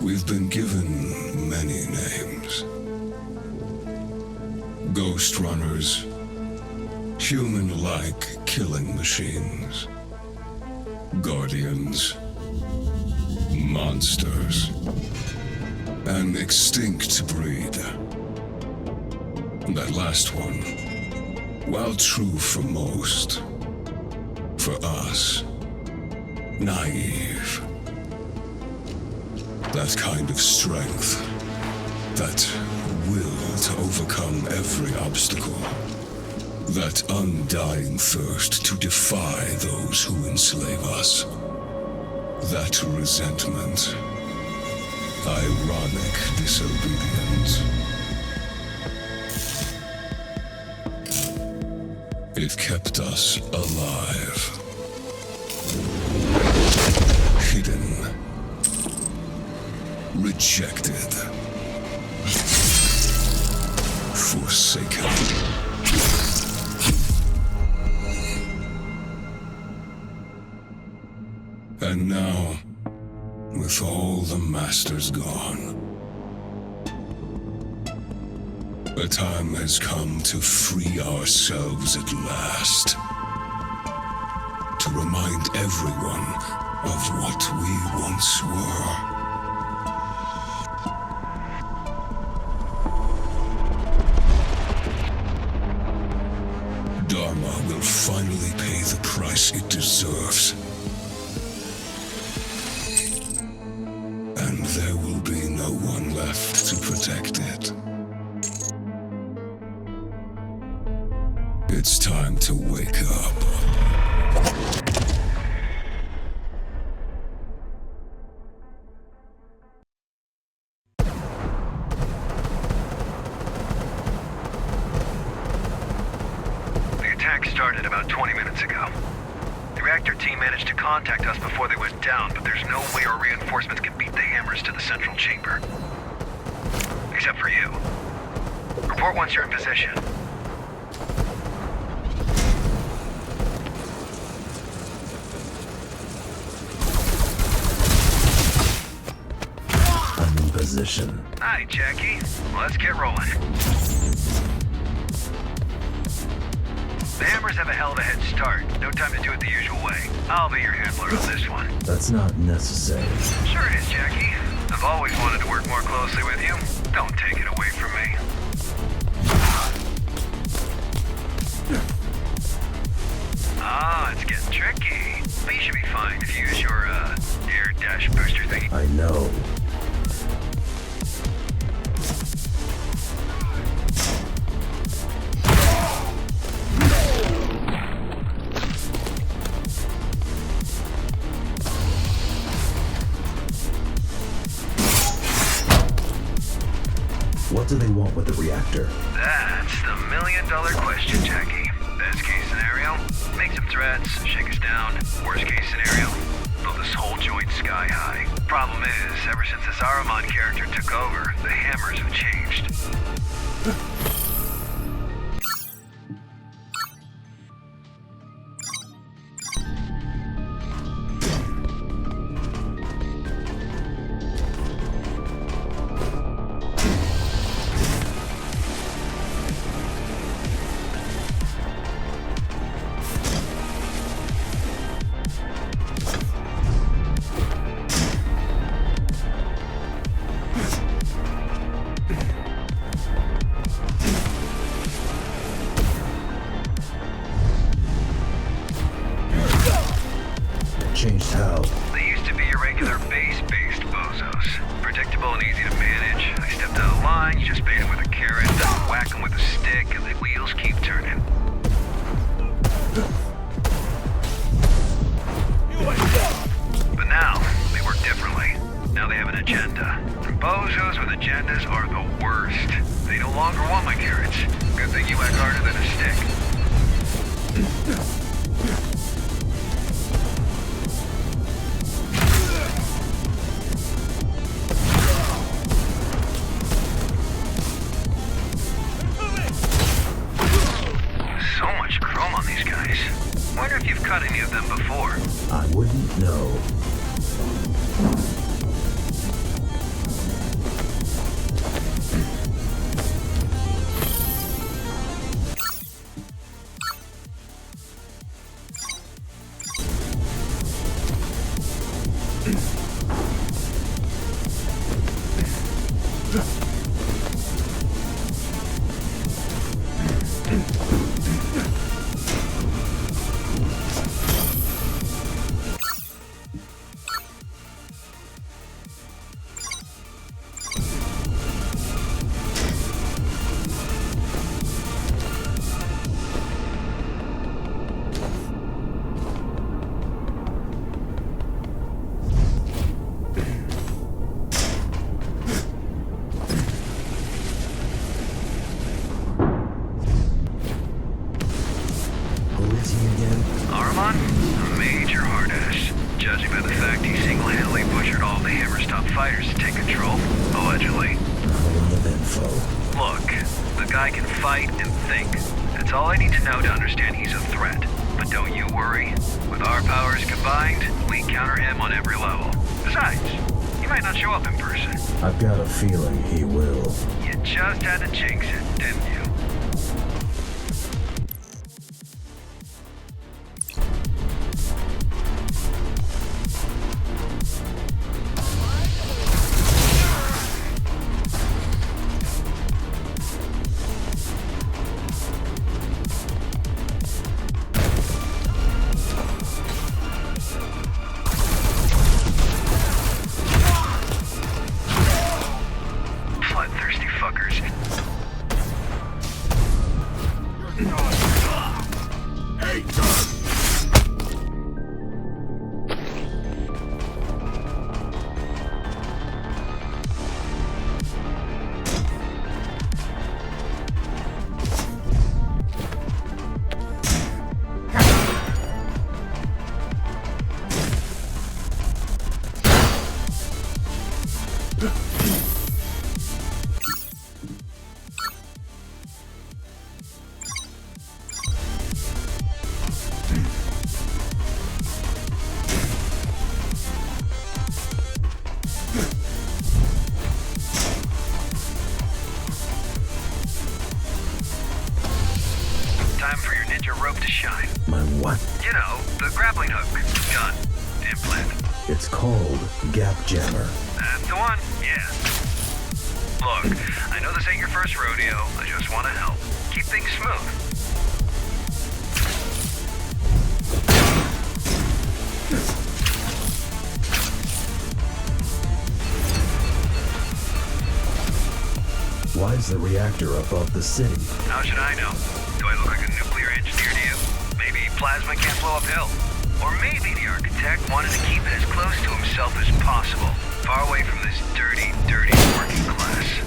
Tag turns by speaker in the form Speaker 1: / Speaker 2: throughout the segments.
Speaker 1: We've been given many names. Ghostrunners, human-like killing machines. Guardians, monsters, an extinct breed. That last one, while true for most, for us, naive. That kind of strength, that will to overcome every obstacle, that undying thirst to defy those who enslave us, that resentment, ironic disobedience. It kept us alive. Hidden. Rejected. Forsaken. And now, with all the masters gone, the time has come to free ourselves at last. To remind everyone of what we once were. Dharma will finally pay the price it deserves. And there will be no one left to protect it. It's time to wake up.
Speaker 2: The attack started about 20 minutes ago. The reactor team managed to contact us before they went down, but there's no way our reinforcements can beat the hammers to the central chamber. Except for you. Report once you're in position.
Speaker 3: Position.
Speaker 2: Hi, Jackie. Let's get rolling. The hammers have a hell of a head start. No time to do it the usual way. I'll be your handler on this one.
Speaker 3: That's not necessary.
Speaker 2: Sure it is, Jackie. I've always wanted to work more closely with you. Don't take it away from me. Ah, it's getting tricky. But you should be fine if you use your, air dash booster thingy.
Speaker 3: I know. What do they want with the reactor?
Speaker 2: That's the million-dollar question, Jackie. Best case scenario, make some threats, shake us down. Worst case scenario, blow this whole joint sky high. Problem is, ever since this Saruman character took over, the hammers have changed.
Speaker 3: Changed how?
Speaker 2: They used to be irregular base-based bozos. Predictable and easy to manage. I stepped out of line, just bait them with a carrot, then whack them with a stick, and the wheels keep turning. But now, they work differently. Now they have an agenda. And bozos with agendas are the worst. They no longer want my carrots. Good thing you whack harder than a stick. Wonder if you've cut any of them before.
Speaker 3: I wouldn't know.
Speaker 2: fighters to take control, allegedly.
Speaker 3: Full of info.
Speaker 2: Look, the guy can fight and think. That's all I need to know to understand he's a threat. But don't you worry. With our powers combined, we counter him on every level. Besides, he might not show up in person.
Speaker 3: I've got a feeling he will.
Speaker 2: You just had to jinx it, didn't you? Bloodthirsty fuckers. Time for your ninja rope to shine.
Speaker 3: My what?
Speaker 2: You know, the grappling hook, gun, implant.
Speaker 3: It's called Gap Jammer.
Speaker 2: That's the one, yeah. Look, I know this ain't your first rodeo. I just want to help. Keep things smooth.
Speaker 3: Why is the reactor above the city?
Speaker 2: How should I know? Do I look like a nuclear engineer to you? Maybe plasma can't flow uphill. Or maybe the architect wanted to keep it as close to himself as possible. Far away from this dirty, dirty working class.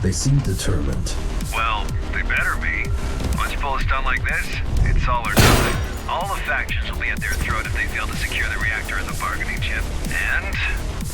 Speaker 3: They seem determined.
Speaker 2: Well, they better be. Once you pull a stunt like this, it's all or nothing. All the factions will be at their throat if they fail to secure the reactor as a bargaining chip. And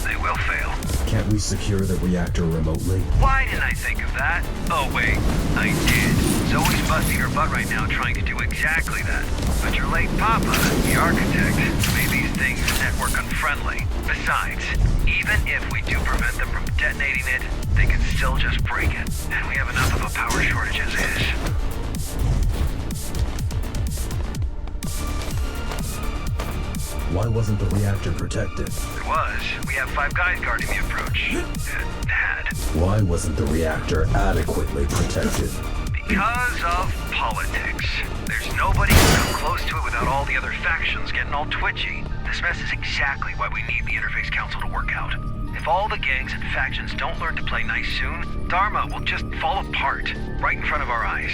Speaker 2: they will fail.
Speaker 3: Can't we secure the reactor remotely?
Speaker 2: Why didn't I think of that? Oh wait, I did. Zoe's busting her butt right now trying to do exactly that. But your late papa, the architect, made these things network unfriendly. Besides, even if we do prevent them from detonating it, they can still just break it. And we have enough of a power shortage as is.
Speaker 3: Why wasn't the reactor protected?
Speaker 2: It was. We have 5 guys guarding the approach. It had.
Speaker 3: Why wasn't the reactor adequately protected?
Speaker 2: Because of politics. There's nobody who can come close to it without all the other factions getting all twitchy. This mess is exactly why we need the Interface Council to work out. If all the gangs and factions don't learn to play nice soon, Dharma will just fall apart, right in front of our eyes.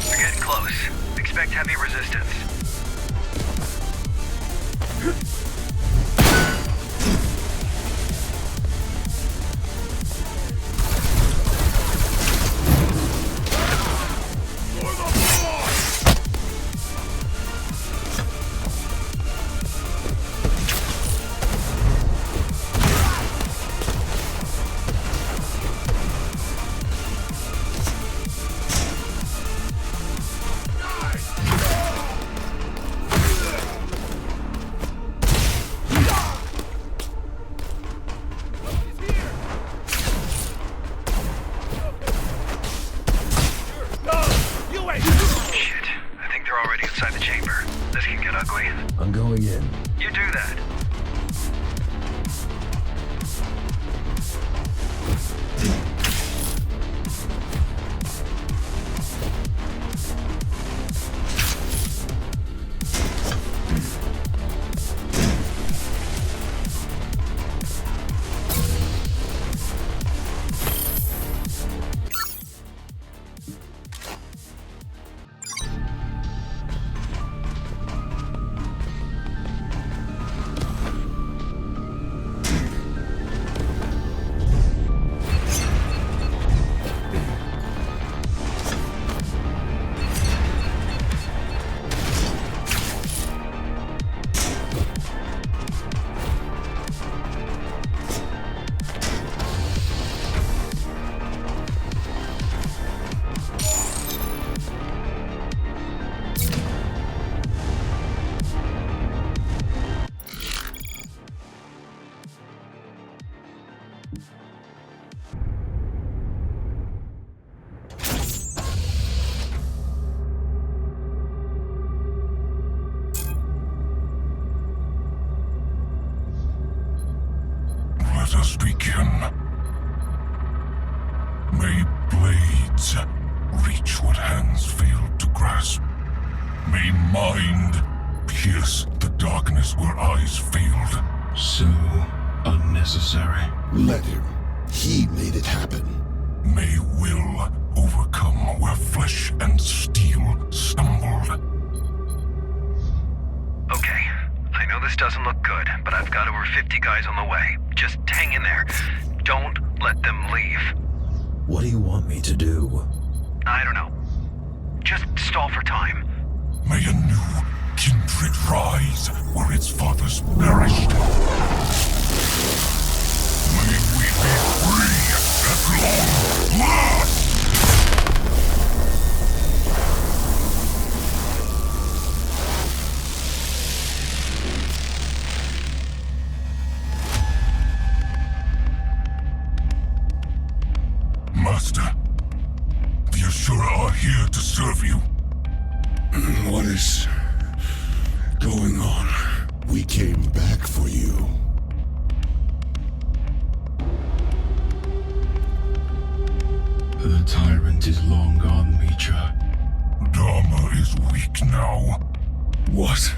Speaker 2: We're getting close. Expect heavy resistance. Shit. I think they're already inside the chamber. This can get ugly.
Speaker 3: I'm going in.
Speaker 2: You do that.
Speaker 1: Let us begin. May blades reach what hands failed to grasp. May mind pierce the darkness where eyes failed.
Speaker 4: So unnecessary.
Speaker 5: Let him. He made it happen.
Speaker 1: May will overcome where flesh and steel stumbled.
Speaker 2: Okay. I know this doesn't look good, but I've got over 50 guys on the way. Just hang in there. Don't let them leave.
Speaker 3: What do you want me to do?
Speaker 2: I don't know. Just stall for time.
Speaker 1: May a new kindred rise where its fathers perished. May we be free at long last! Master. The Ashura are here to serve you. What is going on?
Speaker 5: We came back for you.
Speaker 4: The tyrant is long gone, Micha.
Speaker 1: Dharma is weak now. What?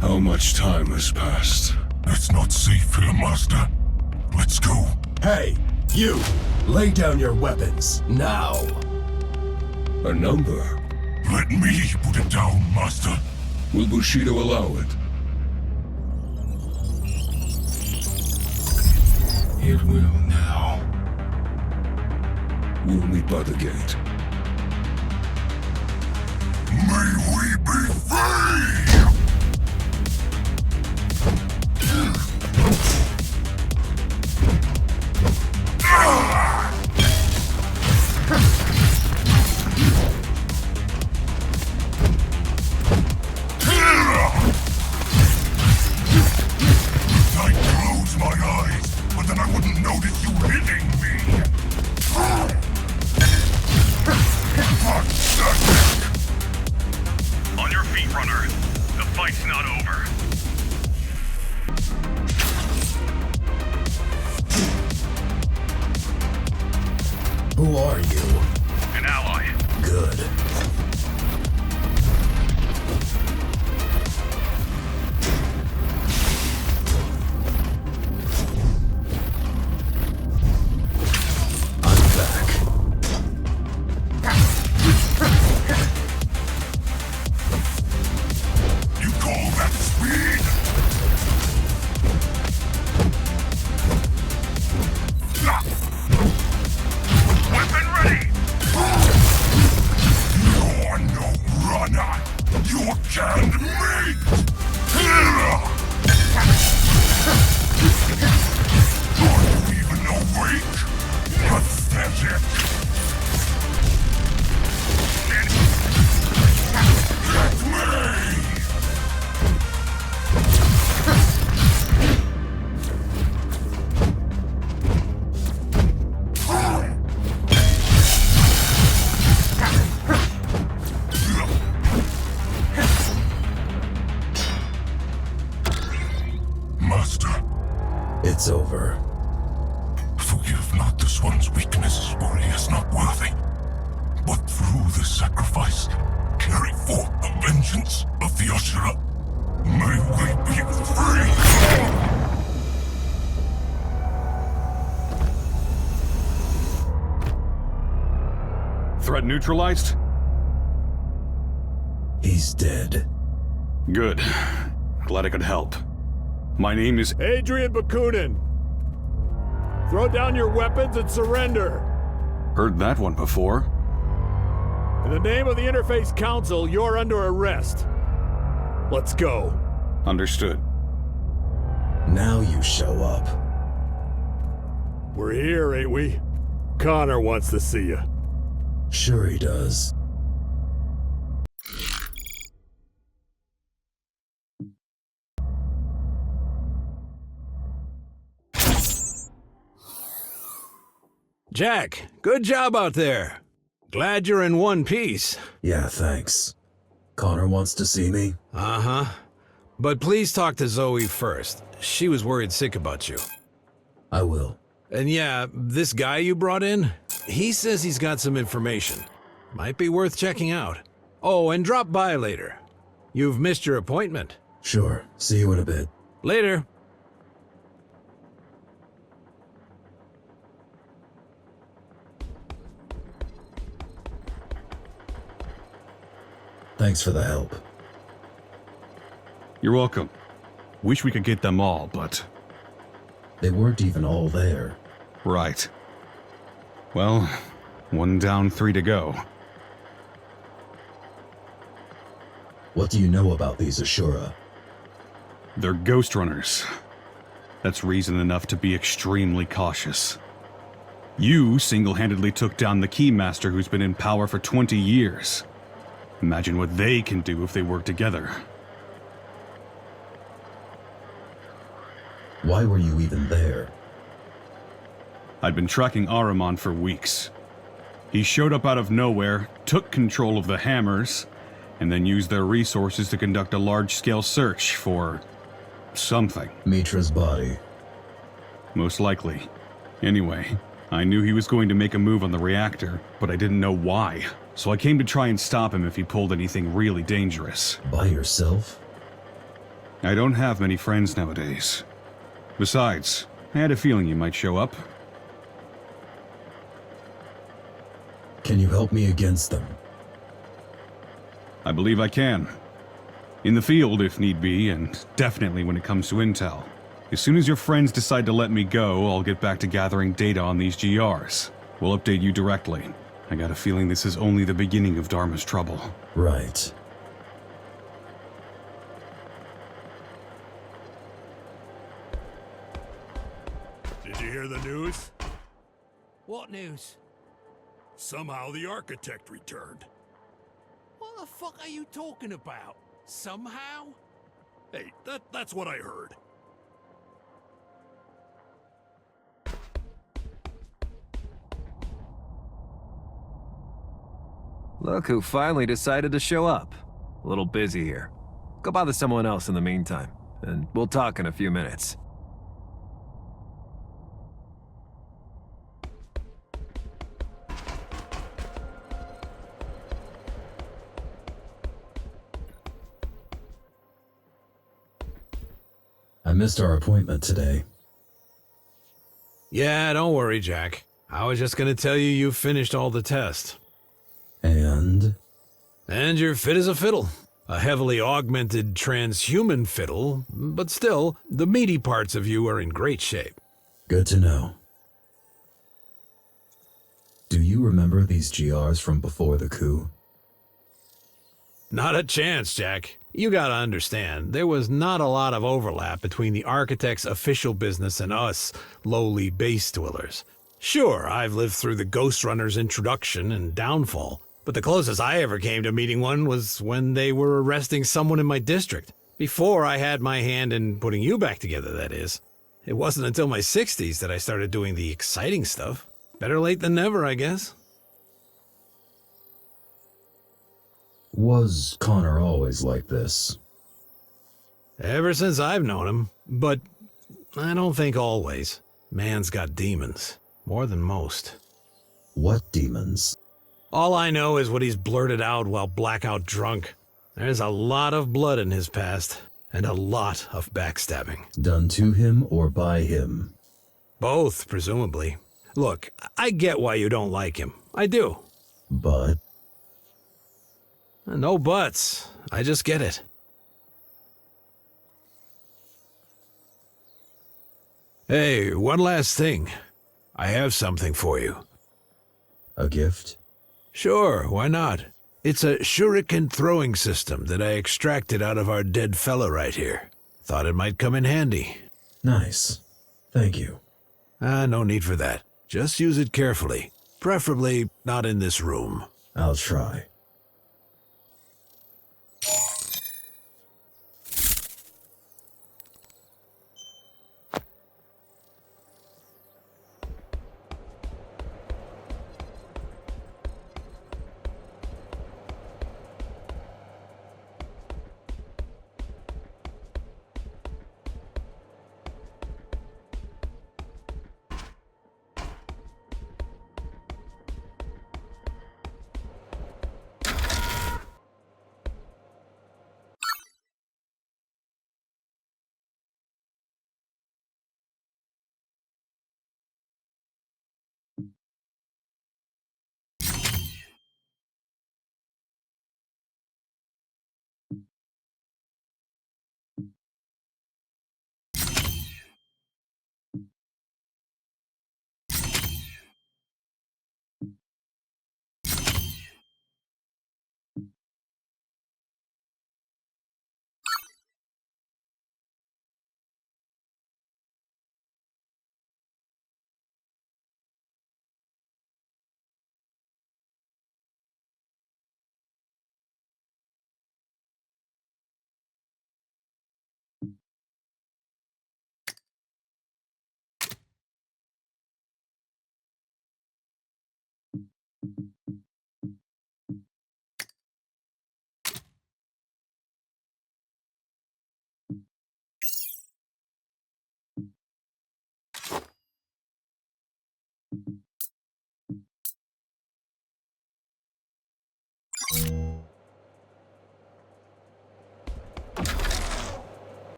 Speaker 1: How much time has passed? It's not safe here, Master. Let's go.
Speaker 3: Hey, you! Lay down your weapons, now!
Speaker 1: A number? Let me put it down, Master. Will Bushido allow it?
Speaker 4: It will now.
Speaker 1: We'll meet by the gate. May we be free! I'd close my eyes, but then I wouldn't notice you hitting me.
Speaker 2: On your feet, runner. The fight's not over.
Speaker 3: Who are you?
Speaker 2: An ally.
Speaker 3: Good. I'm back.
Speaker 1: You call that speed? Weapon ready! You're no runner! You're canned meat! Are you even awake? Pathetic! Get me! Master,
Speaker 3: It's over.
Speaker 1: forgive not this one's weakness, for he is not worthy. But through this sacrifice, carry forth the vengeance of the Ashura. May we be free!
Speaker 6: Threat neutralized?
Speaker 3: He's dead.
Speaker 6: Good. Glad I could help. My name is...
Speaker 7: Adrian Bakunin! Throw down your weapons and surrender!
Speaker 6: Heard that one before.
Speaker 7: In the name of the Interface Council, you're under arrest. Let's go.
Speaker 6: Understood.
Speaker 3: Now you show up.
Speaker 7: We're here, ain't we? Connor wants to see you.
Speaker 3: Sure he does.
Speaker 8: Jack, good job out there. Glad you're in one piece.
Speaker 3: Yeah, thanks. Connor wants to see me?
Speaker 8: Uh-huh. But please talk to Zoe first. She was worried sick about you.
Speaker 3: I will.
Speaker 8: And yeah, this guy you brought in, he says he's got some information. Might be worth checking out. Oh, and drop by later. You've missed your appointment.
Speaker 3: Sure. See you in a bit.
Speaker 8: Later.
Speaker 3: Thanks for the help.
Speaker 6: You're welcome. Wish we could get them all, but...
Speaker 3: They weren't even all there.
Speaker 6: Right. Well, one down, 3 to go.
Speaker 3: What do you know about these Ashura?
Speaker 6: They're Ghostrunners. That's reason enough to be extremely cautious. You single-handedly took down the Keymaster who's been in power for 20 years. Imagine what they can do if they work together.
Speaker 3: Why were you even there?
Speaker 6: I'd been tracking Ahriman for weeks. He showed up out of nowhere, took control of the Hammers, and then used their resources to conduct a large-scale search for... something.
Speaker 3: Mitra's body.
Speaker 6: Most likely. Anyway, I knew he was going to make a move on the reactor, but I didn't know why. So I came to try and stop him if he pulled anything really dangerous.
Speaker 3: By yourself?
Speaker 6: I don't have many friends nowadays. Besides, I had a feeling you might show up.
Speaker 3: Can you help me against them?
Speaker 6: I believe I can. In the field, if need be, and definitely when it comes to intel. As soon as your friends decide to let me go, I'll get back to gathering data on these GRs. We'll update you directly. I got a feeling this is only the beginning of Dharma's trouble.
Speaker 3: Right.
Speaker 7: Did you hear the news?
Speaker 9: What news?
Speaker 7: Somehow the architect returned.
Speaker 9: What the fuck are you talking about? Somehow?
Speaker 7: Hey, that's what I heard.
Speaker 10: Look who finally decided to show up. A little busy here. Go bother someone else in the meantime, and we'll talk in a few minutes.
Speaker 3: I missed our appointment today.
Speaker 8: Yeah, don't worry, Jack. I was just gonna tell you you've finished all the tests.
Speaker 3: And?
Speaker 8: And you're fit as a fiddle. A heavily augmented transhuman fiddle, but still, the meaty parts of you are in great shape.
Speaker 3: Good to know. Do you remember these GRs from before the coup?
Speaker 8: Not a chance, Jack. You gotta understand, there was not a lot of overlap between the architect's official business and us, lowly base dwellers. Sure, I've lived through the Ghostrunner's introduction and downfall, but the closest I ever came to meeting one was when they were arresting someone in my district. Before I had my hand in putting you back together, that is. It wasn't until my 60s that I started doing the exciting stuff. Better late than never, I guess.
Speaker 3: Was Connor always like this?
Speaker 8: Ever since I've known him, but I don't think always. Man's got demons, more than most.
Speaker 3: What demons?
Speaker 8: All I know is what he's blurted out while blackout drunk. There's a lot of blood in his past, and a lot of backstabbing.
Speaker 3: Done to him or by him?
Speaker 8: Both, presumably. Look, I get why you don't like him. I do.
Speaker 3: But?
Speaker 8: No buts. I just get it. Hey, one last thing. I have something for you.
Speaker 3: A gift?
Speaker 8: Sure, why not? It's a shuriken throwing system that I extracted out of our dead fella right here. Thought it might come in handy.
Speaker 3: Nice. Thank you.
Speaker 8: No need for that. Just use it carefully. Preferably not in this room.
Speaker 3: I'll try.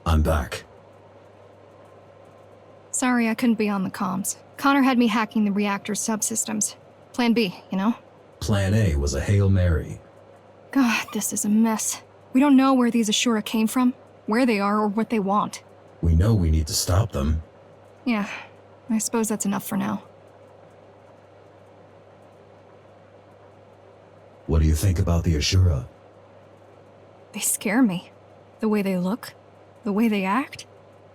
Speaker 3: I'm back.
Speaker 11: Sorry I couldn't be on the comms. Connor had me hacking the reactor's subsystems. Plan B, you know?
Speaker 3: Plan A was a Hail Mary.
Speaker 11: God, this is a mess. We don't know where these Ashura came from, where they are, or what they want.
Speaker 3: We know we need to stop them.
Speaker 11: Yeah, I suppose that's enough for now.
Speaker 3: What do you think about the Ashura?
Speaker 11: They scare me. The way they look, the way they act.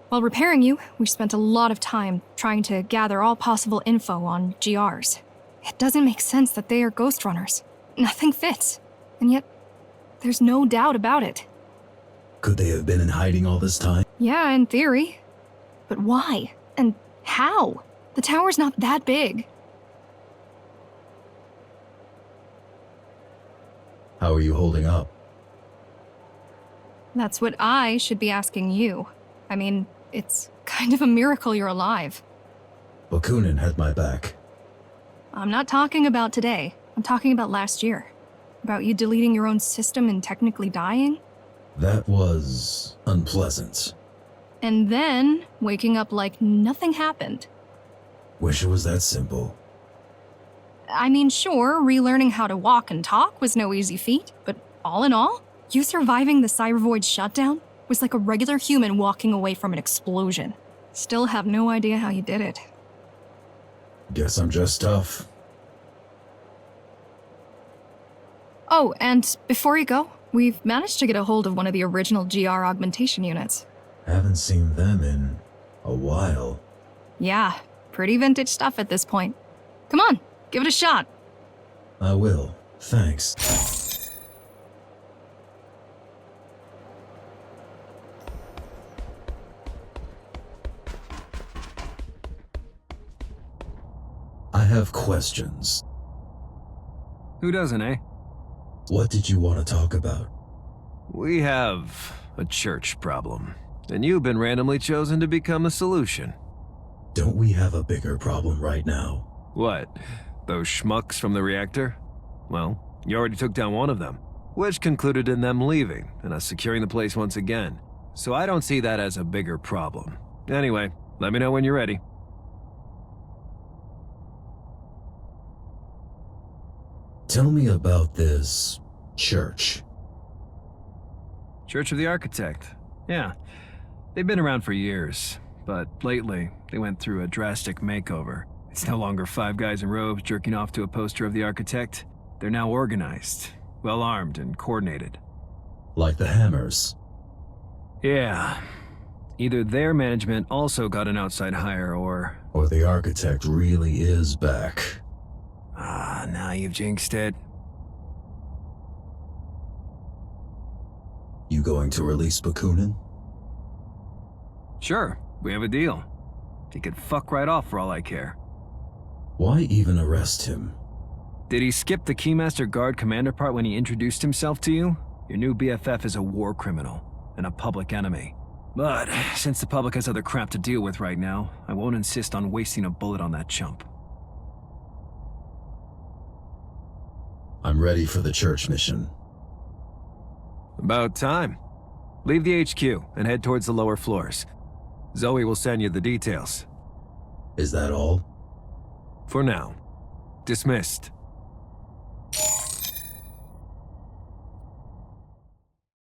Speaker 11: While repairing you, we spent a lot of time trying to gather all possible info on GRs. It doesn't make sense that they are Ghostrunners. Nothing fits. And yet, there's no doubt about it.
Speaker 3: Could they have been in hiding all this time?
Speaker 11: Yeah, in theory. But why? And how? The tower's not that big.
Speaker 3: How are you holding up?
Speaker 11: That's what I should be asking you. I mean, it's kind of a miracle you're alive.
Speaker 3: Bakunin had my back.
Speaker 11: I'm not talking about today. I'm talking about last year. About you deleting your own system and technically dying.
Speaker 3: That was unpleasant.
Speaker 11: And then waking up like nothing happened.
Speaker 3: Wish it was that simple.
Speaker 11: I mean, sure, relearning how to walk and talk was no easy feat, but all in all, you surviving the Cybervoid shutdown was like a regular human walking away from an explosion. Still have no idea how you did it.
Speaker 3: Guess I'm just tough.
Speaker 11: Oh, and before you go, we've managed to get a hold of one of the original GR augmentation units.
Speaker 3: Haven't seen them in a while.
Speaker 11: Yeah, pretty vintage stuff at this point. Come on, give it a shot.
Speaker 3: I will. Thanks. I have questions.
Speaker 10: Who doesn't, eh?
Speaker 3: What did you want to talk about?
Speaker 10: We have a church problem, and you've been randomly chosen to become the solution.
Speaker 3: Don't we have a bigger problem right now?
Speaker 10: What? Those schmucks from the reactor? Well, you already took down one of them, which concluded in them leaving and us securing the place once again. So I don't see that as a bigger problem. Anyway, let me know when you're ready.
Speaker 3: Tell me about this church.
Speaker 10: Church of the Architect. Yeah, they've been around for years, but lately they went through a drastic makeover. It's no longer 5 guys in robes jerking off to a poster of the Architect. They're now organized, well-armed, and coordinated.
Speaker 3: Like the Hammers.
Speaker 10: Yeah. Either their management also got an outside hire, or
Speaker 3: the Architect really is back.
Speaker 10: Ah, now you've jinxed it.
Speaker 3: You going to release Bakunin?
Speaker 10: Sure, we have a deal. He could fuck right off for all I care.
Speaker 3: Why even arrest him?
Speaker 10: Did he skip the Keymaster Guard commander part when he introduced himself to you? Your new BFF is a war criminal and a public enemy. But since the public has other crap to deal with right now, I won't insist on wasting a bullet on that chump.
Speaker 3: I'm ready for the church mission.
Speaker 10: About time. Leave the HQ and head towards the lower floors. Zoe will send you the details.
Speaker 3: Is that all?
Speaker 10: For now. Dismissed.